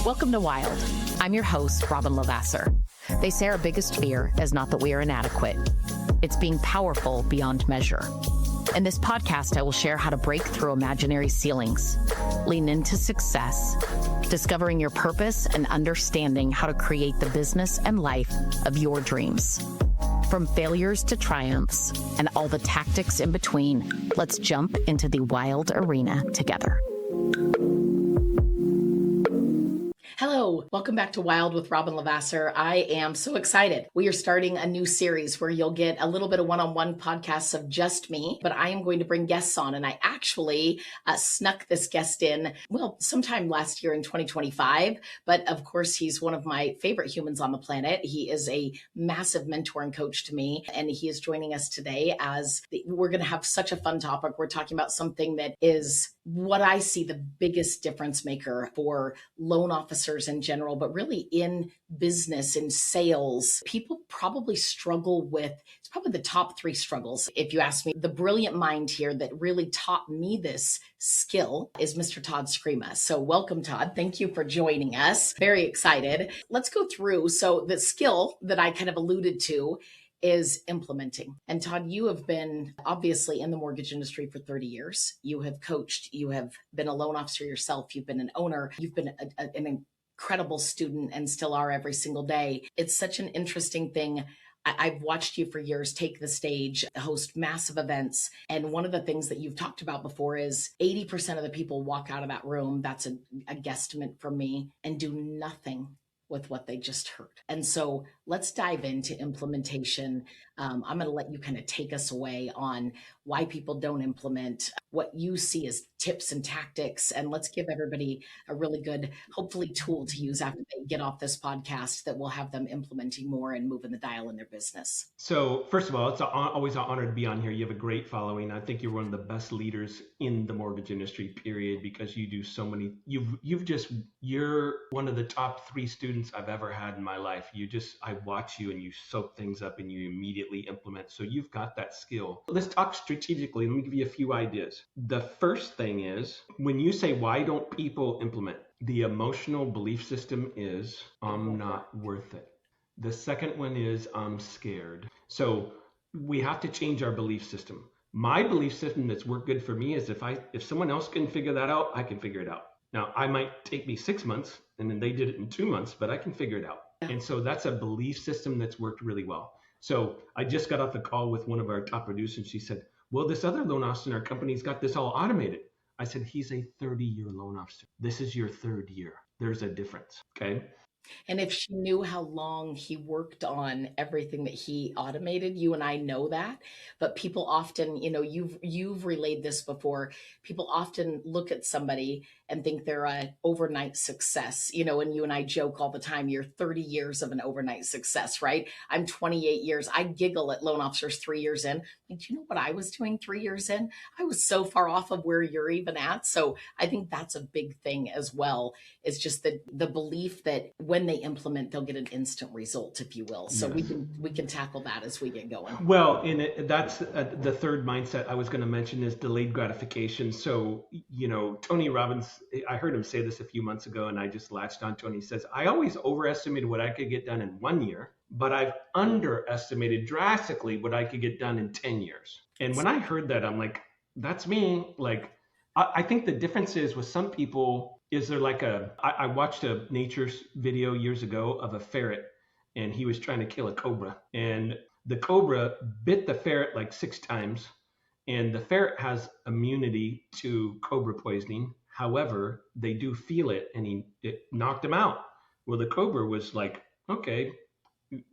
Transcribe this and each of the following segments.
Welcome to Wild. I'm your host, Robin Lavasser. They say our biggest fear is not that we are inadequate. It's being powerful beyond measure. In this podcast, I will share how to break through imaginary ceilings, lean into success, discovering your purpose, and understanding how to create the business and life of your dreams. From failures to triumphs and all the tactics in between, let's jump into the wild arena together. Hello, welcome back to Wild with Robin Lavasser. I am so excited. We are starting a new series where you'll get a little bit of one-on-one podcasts of just me, but I am going to bring guests on. And I actually snuck this guest in, sometime last year in 2025. But of course, he's one of my favorite humans on the planet. He is a massive mentor and coach to me. And he is joining us today we're going to have such a fun topic. We're talking about something that is what I see the biggest difference maker for loan officers in general, but really in business, in sales. People probably struggle with, it's probably the top three struggles. If you ask me, the brilliant mind here that really taught me this skill is Mr. Todd Scrima. So welcome, Todd. Thank you for joining us. Very excited. Let's go through. So the skill that I kind of alluded to is implementing. And Todd, you have been obviously in the mortgage industry for 30 years. You have coached, you have been a loan officer yourself, you've been an owner, you've been an incredible student and still are every single day. It's such an interesting thing. I've watched you for years take the stage, host massive events. And one of the things that you've talked about before is 80% of the people walk out of that room, that's a guesstimate from me, and do nothing with what they just heard. And so let's dive into implementation. I'm going to let you kind of take us away on why people don't implement, what you see as tips and tactics, and let's give everybody a really good, hopefully, tool to use after they get off this podcast that will have them implementing more and moving the dial in their business. So first of all, it's always an honor to be on here. You have a great following. I think you're one of the best leaders in the mortgage industry, period, because you do so many, you're one of the top 3 students I've ever had in my life. I watch you and you soak things up and you immediately implement. So you've got that skill. Let's talk strategically. Let me give you a few ideas. The first thing is, when you say, why don't people implement? The emotional belief system is, I'm not worth it. The second one is, I'm scared. So we have to change our belief system. My belief system that's worked good for me is if someone else can figure that out, I can figure it out. Now, I might take me 6 months and then they did it in 2 months, but I can figure it out. And so that's a belief system that's worked really well. So I just got off the call with one of our top producers. She said, well, this other loan officer in our company's got this all automated. I said, he's a 30-year loan officer. This is your 3rd year. There's a difference. Okay. And if she knew how long he worked on everything that he automated, you and I know that, but people often, you've relayed this before. People often look at somebody and think they're an overnight success, and you and I joke all the time, you're 30 years of an overnight success, right? I'm 28 years. I giggle at loan officers 3 years in. Like, do you know what I was doing 3 years in? I was so far off of where you're even at. So I think that's a big thing as well. It's just the belief that when they implement, they'll get an instant result, if you will. So yes, we can tackle that as we get going. Well, that's the third mindset I was going to mention is delayed gratification. So, Tony Robbins, I heard him say this a few months ago, and I just latched on to it. He says, I always overestimated what I could get done in 1 year, but I've underestimated drastically what I could get done in 10 years. And when I heard that, I'm like, that's me. Like, I think the difference is with some people is there I watched a nature video years ago of a ferret, and he was trying to kill a cobra, and the cobra bit the ferret like 6 times, and the ferret has immunity to cobra poisoning. However, they do feel it, and it knocked him out. Well, the cobra was like, okay,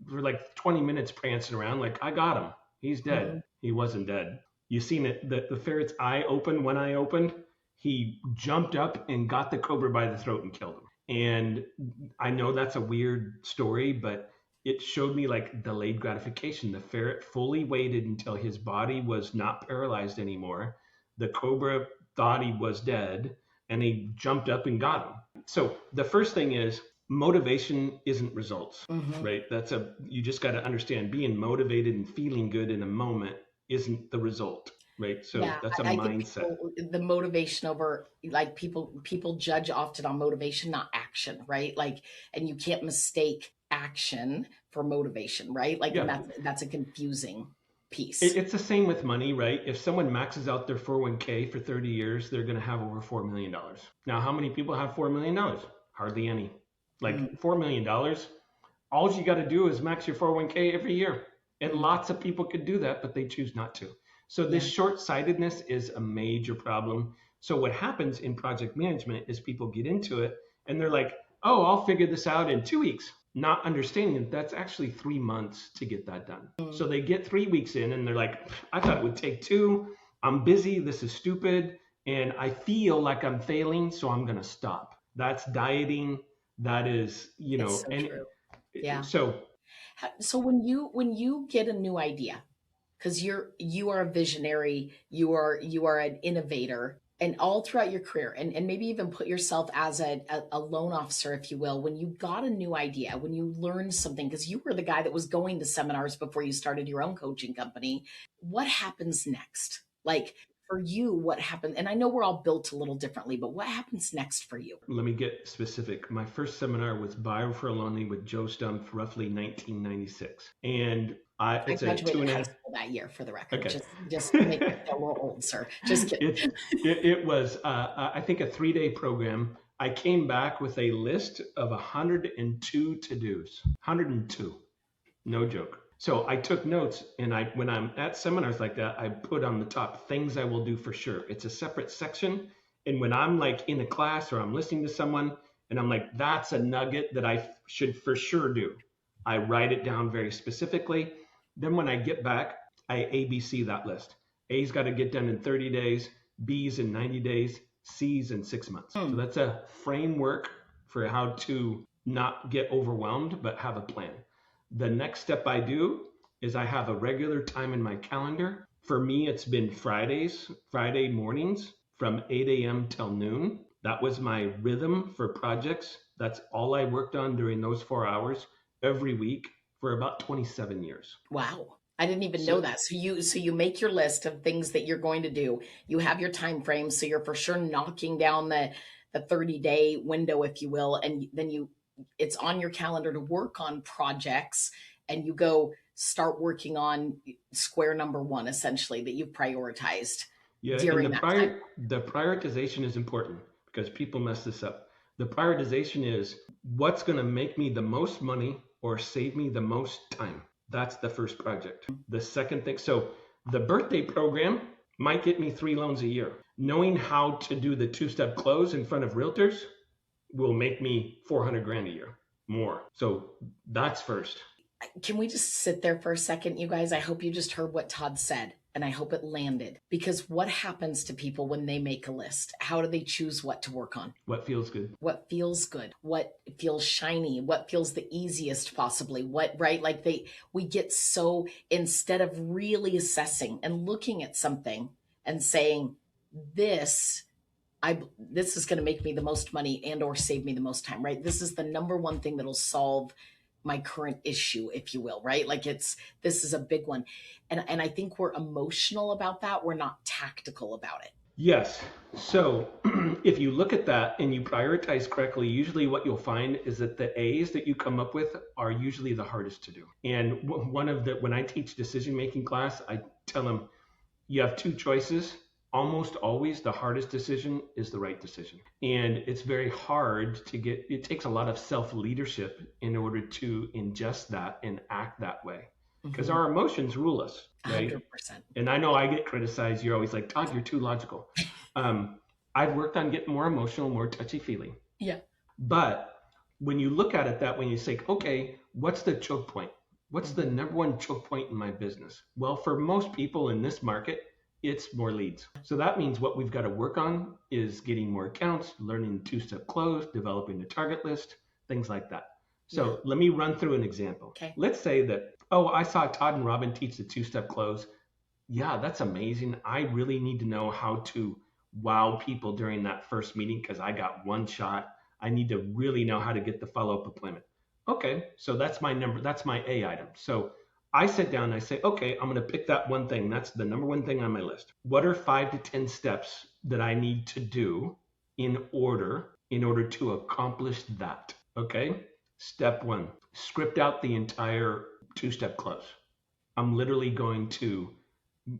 for like 20 minutes prancing around, like, I got him. He's dead. Mm-hmm. He wasn't dead. You seen it, the ferret's eye opened. When I opened, he jumped up and got the cobra by the throat and killed him. And I know that's a weird story, but it showed me like delayed gratification. The ferret fully waited until his body was not paralyzed anymore. The cobra thought he was dead, and he jumped up and got him. So the first thing is, motivation isn't results, right? You just got to understand, being motivated and feeling good in a moment isn't the result. right? So Yeah, that's a I think mindset. people the motivation over like people judge often on motivation, not action, right? Like, and you can't mistake action for motivation, right? Like, and Yeah, that's a confusing piece. it's the same with money, right? If someone maxes out their 401k for 30 years, they're going to have over $4 million. Now, how many people have $4 million? Hardly any. Mm, Like $4 million, all you got to do is max your 401k every year. And mm, lots of people could do that, but they choose not to. So this yeah, short-sightedness is a major problem. So what happens in project management is people get into it and they're like, oh, I'll figure this out in 2 weeks, not understanding that that's actually 3 months to get that done. mm, So they get 3 weeks in and they're like, I thought it would take two. I'm busy. This is stupid. And I feel like I'm failing, so I'm going to stop. That's dieting. That is, it's so and true. Yeah. so So when you get a new idea, because you are a visionary, you are an innovator, and all throughout your career, and maybe even put yourself as a loan officer, if you will, when you got a new idea, when you learned something, because you were the guy that was going to seminars before you started your own coaching company, what happens next? Like for you, what happened? And I know we're all built a little differently, but what happens next for you? let me get specific. My first seminar was Bio for Lonely with Joe Stumpf, roughly 1996. And I it's a two graduated and a high half. school that year, for the record. Okay. Just to make me feel a little old, sir. Just kidding. it's, it was, I think, a 3-day program. I came back with a list of 102 to-dos, 102. No joke. So I took notes, and when I'm at seminars like that, I put on the top things I will do for sure. It's a separate section. And when I'm like in a class or I'm listening to someone and I'm like, that's a nugget that I should for sure do, I write it down very specifically. Then when I get back, I ABC that list. A's got to get done in 30 days, B's in 90 days, C's in 6 months. So Hmm. that's a framework for how to not get overwhelmed, but have a plan. The next step I do is I have a regular time in my calendar. For me, it's been Friday mornings from 8 a.m. till noon. That was my rhythm for projects. That's all I worked on during those 4 hours every week for about 27 years. Wow. I didn't even know So, that. So you make your list of things that you're going to do. You have your time frame, so you're for sure knocking down the 30-day window, if you will, and then it's on your calendar to work on projects, and you go start working on square number one, essentially, that you've prioritized yeah, and during that time. the prioritization is important because people mess this up. The prioritization is what's going to make me the most money or save me the most time. That's the first project. The second thing, so the birthday program might get me 3 loans a year. Knowing how to do the two-step close in front of realtors will make me 400 grand a year more. So that's first. Can we just sit there for a second, you guys? I hope you just heard what Todd said, and I hope it landed. Because what happens to people when they make a list? How do they choose what to work on? What feels good? What feels good? What feels shiny? What feels the easiest possibly? What, right? Like we get so, instead of really assessing and looking at something and saying, this this is going to make me the most money and or save me the most time, right? This is the number one thing that'll solve my current issue, if you will, right? Like this is a big one. And I think we're emotional about that. We're not tactical about it. Yes. So if you look at that and you prioritize correctly, usually what you'll find is that the A's that you come up with are usually the hardest to do. And when I teach decision making class, I tell them you have two choices. Almost always the hardest decision is the right decision. And it's very hard to get, it takes a lot of self leadership in order to ingest that and act that way. Because Mhm. our emotions rule us, right? 100%. And I know I get criticized. You're always like, Todd, you're too logical. Um, I've worked on getting more emotional, more touchy feely. Yeah. But when you look at it that way, you say, okay, what's the choke point? What's the number one choke point in my business? Well, for most people in this market, it's more leads. So that means what we've got to work on is getting more accounts, learning two-step close, developing a target list, things like that. So Yeah. let me run through an example. Okay. Let's say that, oh, I saw Todd and Robin teach the two-step close. Yeah, that's amazing. I really need to know how to wow people during that first meeting because I got one shot. I need to really know how to get the follow-up appointment. Okay, so that's my A item. So I sit down and I say, okay, I'm going to pick that one thing. That's the number one thing on my list. What are 5 to 10 steps that I need to do in order to accomplish that? Okay. Step 1, script out the entire 2-step close. I'm literally going to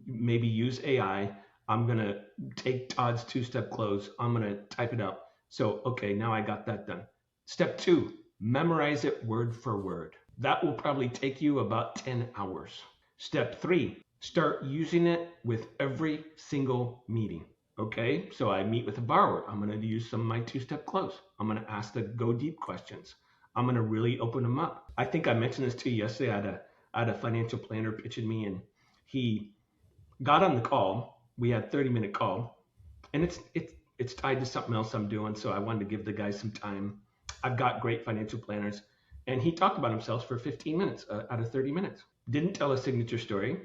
maybe use AI. I'm going to take Todd's 2-step close. I'm going to type it out. So, okay, now I got that done. Step 2, memorize it word for word. That will probably take you about 10 hours. Step 3, start using it with every single meeting. Okay, so I meet with a borrower. I'm going to use some of my 2-step close. I'm going to ask the go deep questions. I'm going to really open them up. I think I mentioned this to you yesterday. I had a financial planner pitching me, and he got on the call. We had a 30-minute call, and it's tied to something else I'm doing. So I wanted to give the guy some time. I've got great financial planners, and he talked about himself for 15 minutes out of 30 minutes. Didn't tell a signature story,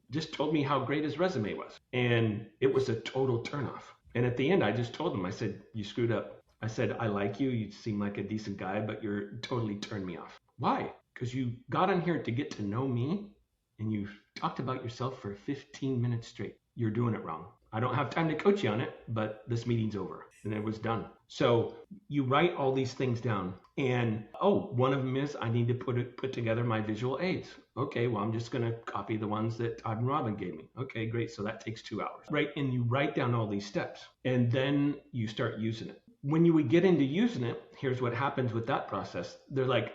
just told me how great his resume was, and it was a total turnoff. And at the end, I just told him, I said, "You screwed up." I said, "I like you. You seem like a decent guy, but you're totally turned me off." Why? Because you got on here to get to know me, and you talked about yourself for 15 minutes straight. You're doing it wrong. I don't have time to coach you on it, but this meeting's over. And it was done. So you write all these things down. And one of them is I need to put together my visual aids. Okay, well, I'm just going to copy the ones that Todd and Robin gave me. Okay, great. So that takes 2 hours. Right. And you write down all these steps, and then you start using it. When you would get into using it, here's what happens with that process. They're like,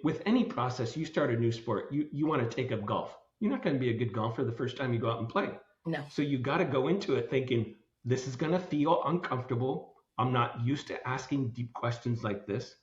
with any process, you start a new sport, you want to take up golf. You're not going to be a good golfer the first time you go out and play. No. So you got to go into it thinking, this is going to feel uncomfortable. I'm not used to asking deep questions like this.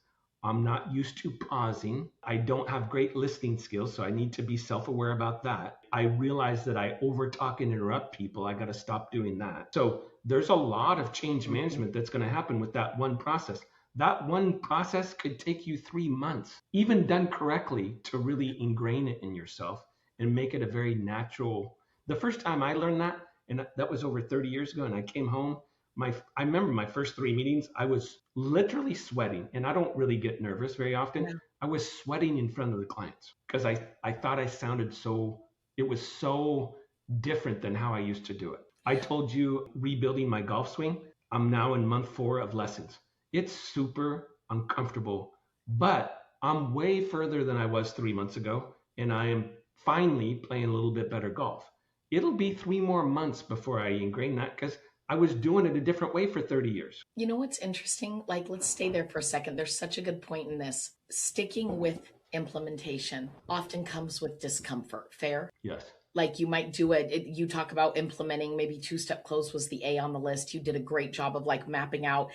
I'm not used to pausing. I don't have great listening skills, so I need to be self-aware about that. I realize that I overtalk and interrupt people. I got to stop doing that. So there's a lot of change management that's going to happen with that one process. That one process could take you 3 months, even done correctly, to really ingrain it in yourself and make it a very natural. The first time I learned that, and that was over 30 years ago, and I came home, I remember my first 3 meetings, I was literally sweating, and I don't really get nervous very often. No. I was sweating in front of the clients because I thought I sounded it was so different than how I used to do it. I told you rebuilding my golf swing, I'm now in month 4 of lessons. It's super uncomfortable, but I'm way further than I was 3 months ago, and I am finally playing a little bit better golf. It'll be 3 more months before I ingrain that because I was doing it a different way for 30 years. You know what's interesting? Like, let's stay there for a second. There's such a good point in this. Sticking with implementation often comes with discomfort. Fair? Yes. Like you might do it. You talk about implementing, maybe 2-step close was the A on the list. You did a great job of like mapping out,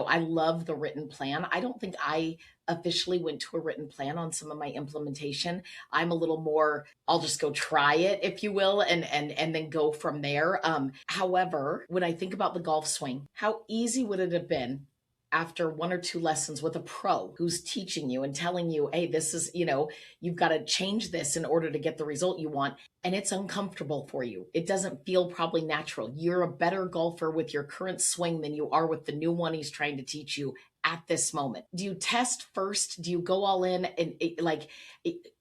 I love the written plan. I don't think I officially went to a written plan on some of my implementation. I'm a little more, I'll just go try it, if you will, and then go from there. However, when I think about the golf swing, how easy would it have been after 1 or 2 lessons with a pro who's teaching you and telling you, hey, this is, you've got to change this in order to get the result you want. And it's uncomfortable for you. It doesn't feel probably natural. You're a better golfer with your current swing than you are with the new one he's trying to teach you at this moment. Do you test first? Do you go all in and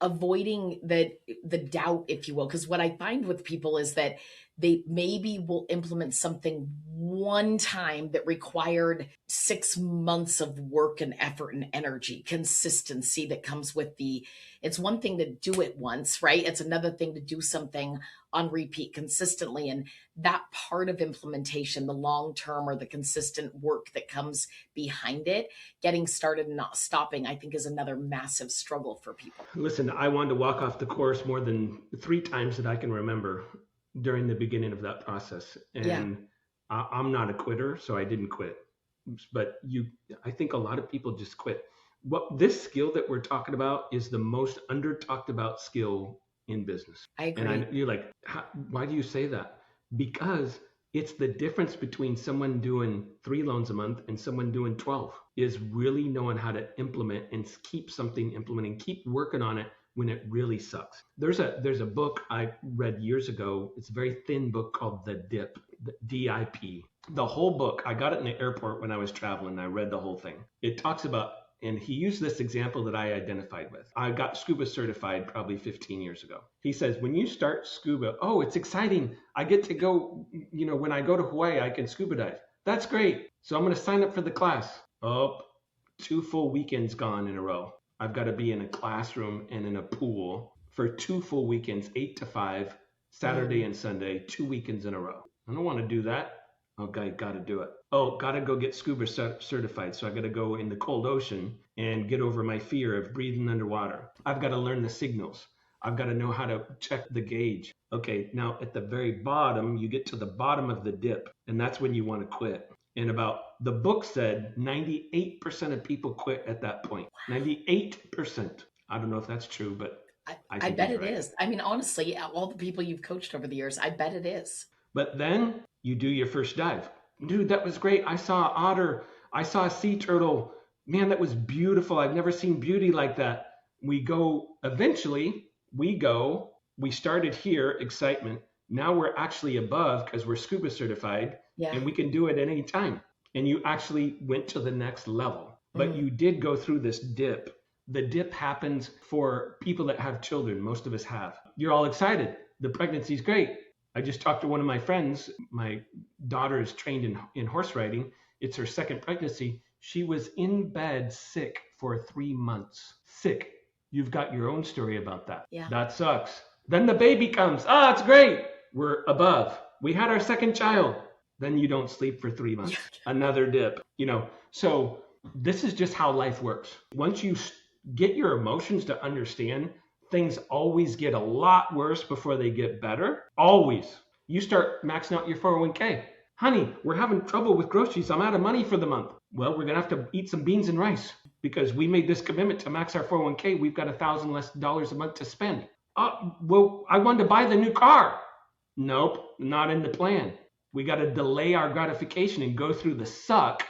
avoiding the doubt, if you will? Because what I find with people is that they maybe will implement something one time that required 6 months of work and effort and energy, consistency that comes with it's one thing to do it once, right? It's another thing to do something on repeat consistently. And that part of implementation, the long-term or the consistent work that comes behind it, getting started and not stopping, I think is another massive struggle for people. Listen, I wanted to walk off the course more than 3 times that I can remember during the beginning of that process. And I'm not a quitter, so I didn't quit. But I think a lot of people just quit. This skill that we're talking about is the most under talked about skill in business. I agree. And you're like, why do you say that? Because it's the difference between someone doing 3 loans a month and someone doing 12 is really knowing how to implement and keep something implementing, keep working on it when it really sucks. There's a book I read years ago. It's a very thin book called The Dip, DIP. The whole book, I got it in the airport when I was traveling. I read the whole thing. It talks about And he used this example that I identified with. I got scuba certified probably 15 years ago. He says, when you start scuba, oh, it's exciting. I get to go, when I go to Hawaii, I can scuba dive. That's great. So I'm going to sign up for the class. Oh, 2 full weekends gone in a row. I've got to be in a classroom and in a pool for 2 full weekends, 8 to 5, Saturday and Sunday, 2 weekends in a row. I don't want to do that. Okay, got to do it. Oh, got to go get scuba certified. So I got to go in the cold ocean and get over my fear of breathing underwater. I've got to learn the signals. I've got to know how to check the gauge. Okay, now at the very bottom, you get to the bottom of the dip, and that's when you want to quit. And the book said 98% of people quit at that point. 98%. I don't know if that's true, but I bet it is. I mean, honestly, all the people you've coached over the years, I bet it is. But then you do your first dive. Dude, that was great. I saw an otter. I saw a sea turtle. Man, that was beautiful. I've never seen beauty like that. We started here, excitement. Now we're actually above because we're scuba certified and we can do it at any time. And you actually went to the next level, but you did go through this dip. The dip happens for people that have children. Most of us have. You're all excited. The pregnancy's great. I just talked to one of my friends. My daughter is trained in horse riding. It's her second pregnancy. She was in bed sick for 3 months. Sick. You've got your own story about that. Yeah. That sucks. Then the baby comes. Ah, it's great. We're above. We had our second child. Then you don't sleep for 3 months. Another dip. So this is just how life works. Once you get your emotions to understand, things always get a lot worse before they get better. Always. You start maxing out your 401k. Honey, we're having trouble with groceries. I'm out of money for the month. Well, we're going to have to eat some beans and rice because we made this commitment to max our 401k. We've got $1,000 less a month to spend. Well, I wanted to buy the new car. Nope, not in the plan. We got to delay our gratification and go through the suck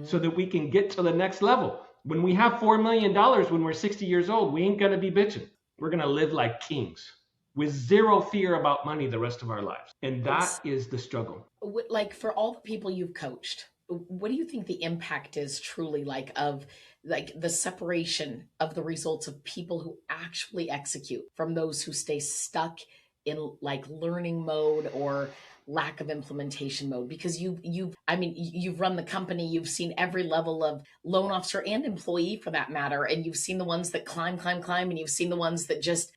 so that we can get to the next level. When we have $4 million when we're 60 years old, we ain't going to be bitching. We're going to live like kings with zero fear about money the rest of our lives. And that is the struggle. Like for all the people you've coached, what do you think the impact is truly of the separation of the results of people who actually execute from those who stay stuck in learning mode or lack of implementation mode? Because you've run the company, you've seen every level of loan officer and employee for that matter, and you've seen the ones that climb, and you've seen the ones that just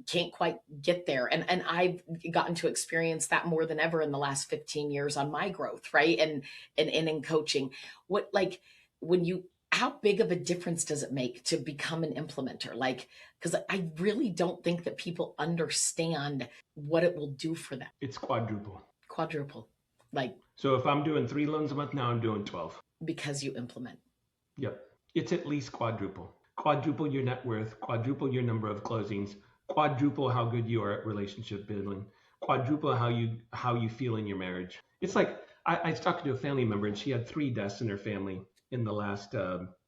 can't quite get there. And I've gotten to experience that more than ever in the last 15 years on my growth, right? And in coaching. How big of a difference does it make to become an implementer? Because I really don't think that people understand what it will do for them. It's quadruple. So if I'm doing 3 loans a month, now I'm doing 12. Because you implement. Yep. It's at least quadruple. Quadruple your net worth, quadruple your number of closings, quadruple how good you are at relationship building, quadruple how you feel in your marriage. It's like I was talking to a family member and she had 3 deaths in her family in the last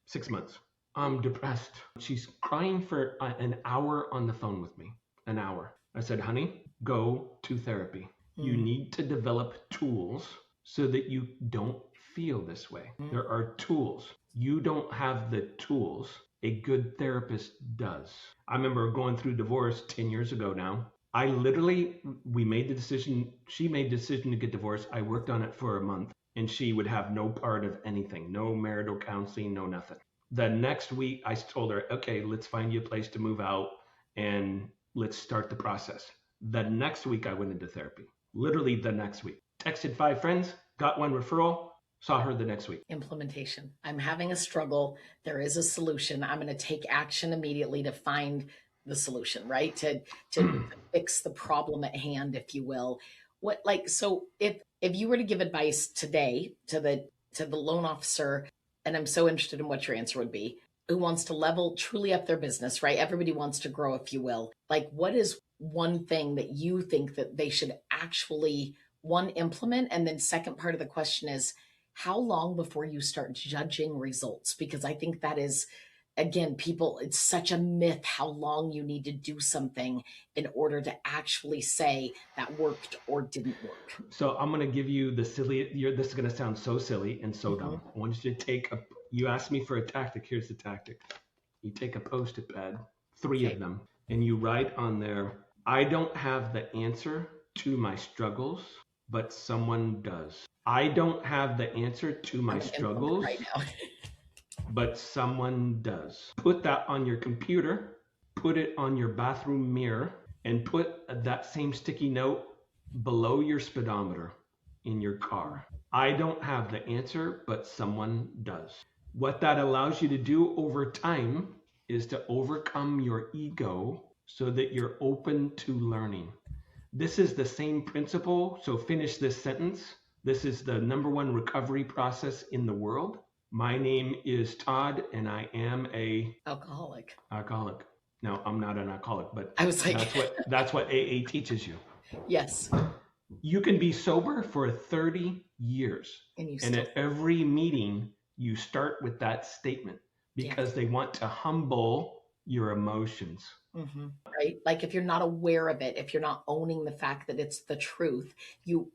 6 months. I'm depressed. She's crying for an hour on the phone with me. An hour. I said, honey, go to therapy. You need to develop tools so that you don't feel this way. There are tools. You don't have the tools. A good therapist does. I remember going through divorce 10 years ago now. We made the decision. She made the decision to get divorced. I worked on it for a month and she would have no part of anything. No marital counseling, no nothing. The next week I told her, okay, let's find you a place to move out and let's start the process. The next week I went into therapy. Literally the next week. Texted 5 friends, got 1 referral, saw her the next week. Implementation. I'm having a struggle. There is a solution. I'm going to take action immediately to find the solution, right? To fix the problem at hand, if you will. So if you were to give advice today to the loan officer, and I'm so interested in what your answer would be, who wants to level truly up their business, right? Everybody wants to grow, if you will. What is one thing that you think that they should actually, one, implement? And then second part of the question is, how long before you start judging results? Because I think that is, again, it's such a myth how long you need to do something in order to actually say that worked or didn't work. So I'm going to give you this is going to sound so silly and so dumb. I want you to take You asked me for a tactic. Here's the tactic. You take a Post-it pad, 3 of them, and you write on there, I don't have the answer to my struggles, but someone does. I don't have the answer to my struggles right now. but someone does. Put that on your computer, put it on your bathroom mirror, and put that same sticky note below your speedometer in your car. I don't have the answer, but someone does. What that allows you to do over time is to overcome your ego so that you're open to learning. This is the same principle. So finish this sentence. This is the number one recovery process in the world. My name is Todd, and I am a alcoholic. No, I'm not an alcoholic, but I was like, that's what AA teaches you. Yes. You can be sober for 30 years, and at every meeting, you start with that statement because they want to humble your emotions. Mm-hmm. Right? Like if you're not aware of it, if you're not owning the fact that it's the truth, you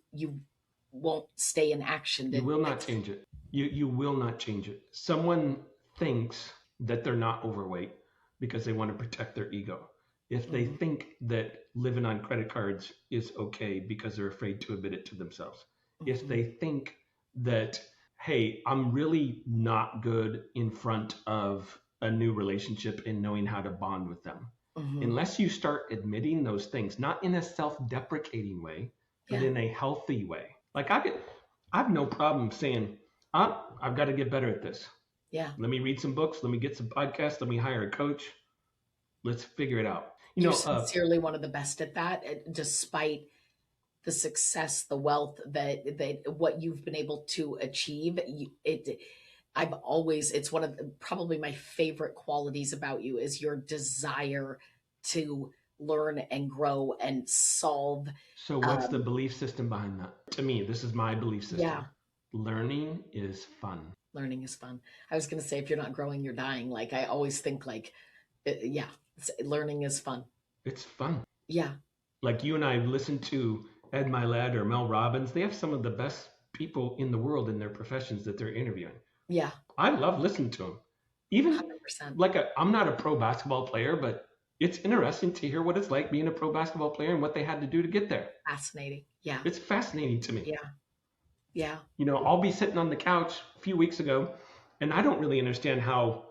won't stay in action. You will not change it. You will not change it. Someone thinks that they're not overweight because they want to protect their ego. If they think that living on credit cards is okay because they're afraid to admit it to themselves. If they think that, hey, I'm really not good in front of a new relationship and knowing how to bond with them. Unless you start admitting those things, not in a self-deprecating way, but in a healthy way. Like I have no problem saying, I've got to get better at this. Yeah. Let me read some books. Let me get some podcasts. Let me hire a coach. Let's figure it out. You're sincerely one of the best at that, despite the success, the wealth that what you've been able to achieve. It's one of probably my favorite qualities about you is your desire to learn and grow and solve. So what's the belief system behind that? To me, this is my belief system. Yeah. Learning is fun. Learning is fun. I was going to say, if you're not growing, you're dying. Like I always think learning is fun. It's fun. Yeah. Like you and I listen to Ed Milet or Mel Robbins. They have some of the best people in the world in their professions that they're interviewing. Yeah. I love listening to them. Even 100%. I'm not a pro basketball player, but it's interesting to hear what it's like being a pro basketball player and what they had to do to get there. Fascinating. Yeah. It's fascinating to me. Yeah. Yeah. I'll be sitting on the couch a few weeks ago and I don't really understand how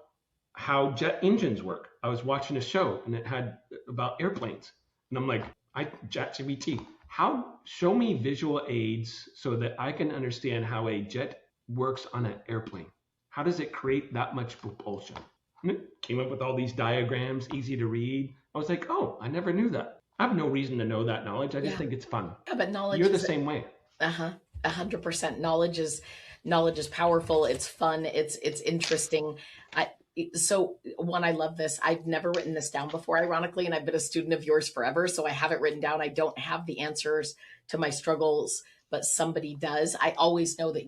jet engines work. I was watching a show and it had about airplanes. And I'm like, ChatGPT, show me visual aids so that I can understand how a jet works on an airplane. How does it create that much propulsion? And it came up with all these diagrams, easy to read. I was like, oh, I never knew that. I have no reason to know that knowledge. I just think it's fun. Yeah, but knowledge You're the same way. 100%. Knowledge is powerful. It's fun. It's interesting. I love this. I've never written this down before, ironically, and I've been a student of yours forever. So I have it written down. I don't have the answers to my struggles, but somebody does. I always know that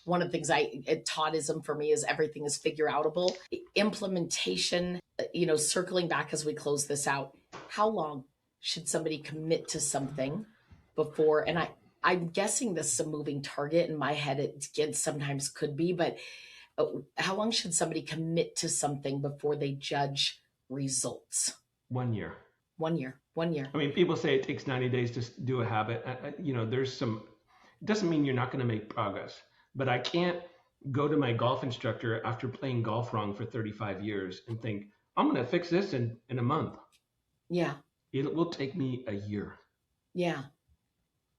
one of the things Toddism for me is everything is figure outable. Implementation, circling back as we close this out, how long should somebody commit to something before? And I'm guessing this is a moving target in my head. It sometimes could be, but how long should somebody commit to something before they judge results? 1 year. 1 year. I mean, people say it takes 90 days to do a habit. There's some, it doesn't mean you're not going to make progress, but I can't go to my golf instructor after playing golf wrong for 35 years and think, I'm going to fix this in a month. Yeah. It will take me a year. Yeah.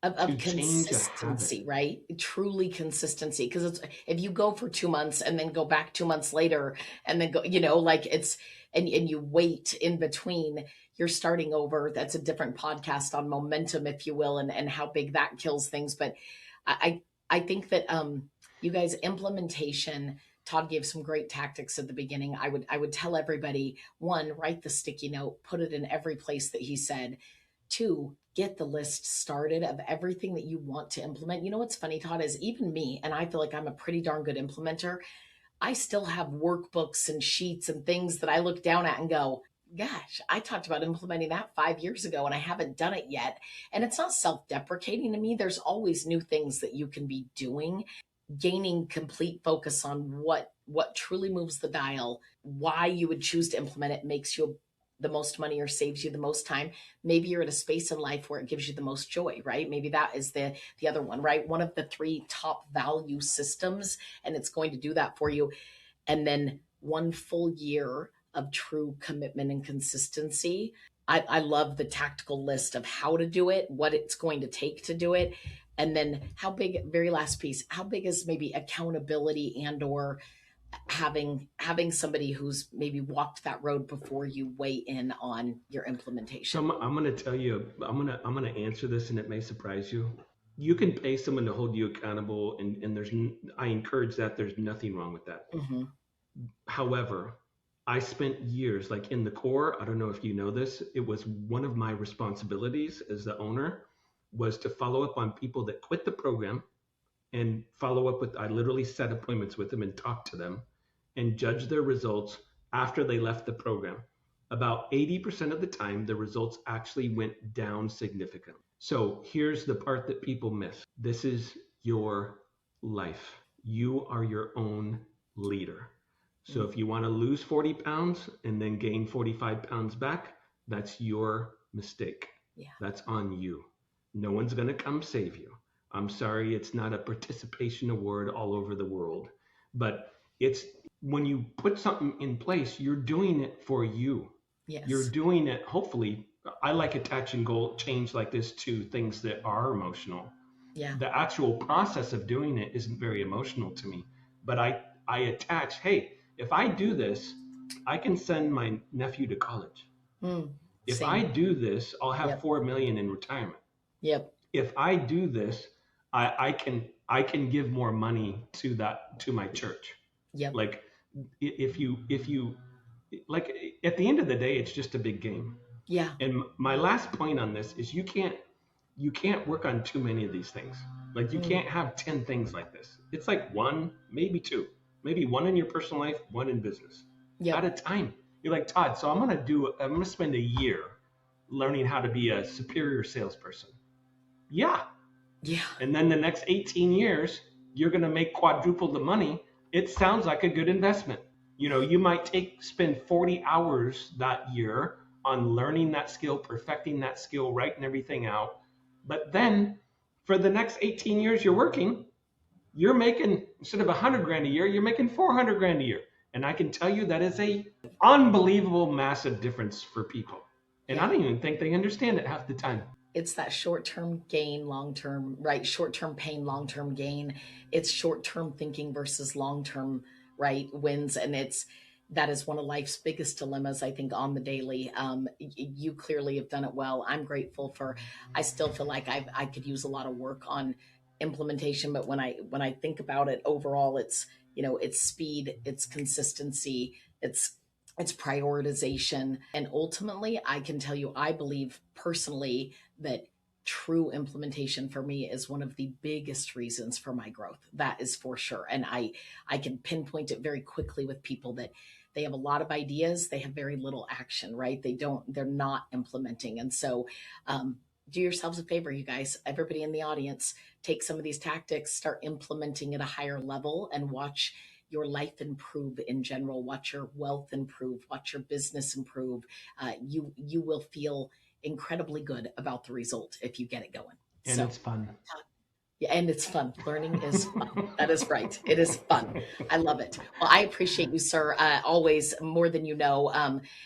Of consistency, right? Truly consistency. Because if you go for 2 months and then go back 2 months later and then go, and you wait in between, you're starting over. That's a different podcast on momentum, if you will, and how big that kills things. But I think that you guys, implementation, Todd gave some great tactics at the beginning. I would tell everybody, 1, write the sticky note, put it in every place that he said. 2, get the list started of everything that you want to implement. You know what's funny, Todd, is even me, and I feel like I'm a pretty darn good implementer, I still have workbooks and sheets and things that I look down at and go, gosh, I talked about implementing that 5 years ago and I haven't done it yet. And it's not self-deprecating to me. There's always new things that you can be doing. Gaining complete focus on what what truly moves the dial, why you would choose to implement it makes you the most money or saves you the most time. Maybe you're at a space in life where it gives you the most joy, right? Maybe that is the other one, right? One of the three top value systems, and it's going to do that for you. And then one full year of true commitment and consistency. I love the tactical list of how to do it, what it's going to take to do it. And then how big, very last piece, how big is maybe accountability and or having somebody who's maybe walked that road before you weigh in on your implementation. So I'm going to tell you, I'm going to answer this, and it may surprise you. You can pay someone to hold you accountable, and I encourage that. There's nothing wrong with that. Mm-hmm. However, I spent years, like in the core, I don't know if you know this, it was one of my responsibilities as the owner was to follow up on people that quit the program and follow up with, I literally set appointments with them and talk to them and judge their results after they left the program. About 80% of the time, the results actually went down significantly. So here's the part that people miss. This is your life. You are your own leader. So if you want to lose 40 pounds and then gain 45 pounds back, that's your mistake. Yeah. That's on you. No one's going to come save you. I'm sorry, it's not a participation award all over the world, but it's when you put something in place, you're doing it for you. Yes. You're doing it, hopefully. I like attaching goal change like this to things that are emotional. Yeah. The actual process of doing it isn't very emotional to me, but I attach, hey, if I do this, I can send my nephew to college. If Same. I do this, I'll have Yep. 4 million in retirement. Yep. If I do this, I can give more money to my church. Yep. Like if you like at the end of the day, it's just a big game. Yeah. And my last point on this is you can't work on too many of these things. Like you can't have 10 things like this. It's like one, maybe two, maybe one in your personal life, one in business at a time. You're like, Todd, so I'm going to spend a year learning how to be a superior salesperson. Yeah. And then the next 18 years, you're going to make quadruple the money. It sounds like a good investment. You know, you might spend 40 hours that year on learning that skill, perfecting that skill, writing everything out. But then for the next 18 years you're working, you're making, instead of 100 grand a year, you're making 400 grand a year. And I can tell you that is a unbelievable, massive difference for people. And I don't even think they understand it half the time. It's that short-term gain, long-term, right? Short-term pain, long-term gain. It's short-term thinking versus long-term, right? Wins. And that is one of life's biggest dilemmas, I think, on the daily. You clearly have done it well. I'm grateful I still feel like I could use a lot of work on implementation, but when I think about it overall, it's, it's speed, it's consistency, it's prioritization. And ultimately, I can tell you, I believe personally that true implementation for me is one of the biggest reasons for my growth. That is for sure. And I can pinpoint it very quickly with people that they have a lot of ideas, they have very little action, right? They're not implementing. And so, do yourselves a favor, you guys, everybody in the audience, take some of these tactics, start implementing at a higher level, and watch your life improve in general. Watch your wealth improve. Watch your business improve. You will feel incredibly good about the result if you get it going. And it's fun. Yeah, and it's fun. Learning is fun. That is right. It is fun. I love it. Well, I appreciate you, sir, always more than you know.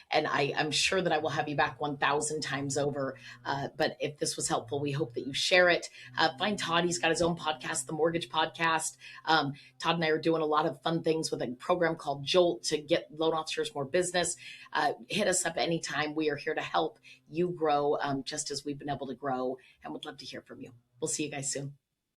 And I'm sure that I will have you back 1,000 times over. But if this was helpful, we hope that you share it. Find Todd. He's got his own podcast, The Mortgage Podcast. Todd and I are doing a lot of fun things with a program called Jolt to get loan officers more business. Hit us up anytime. We are here to help you grow just as we've been able to grow, and would love to hear from you. We'll see you guys soon.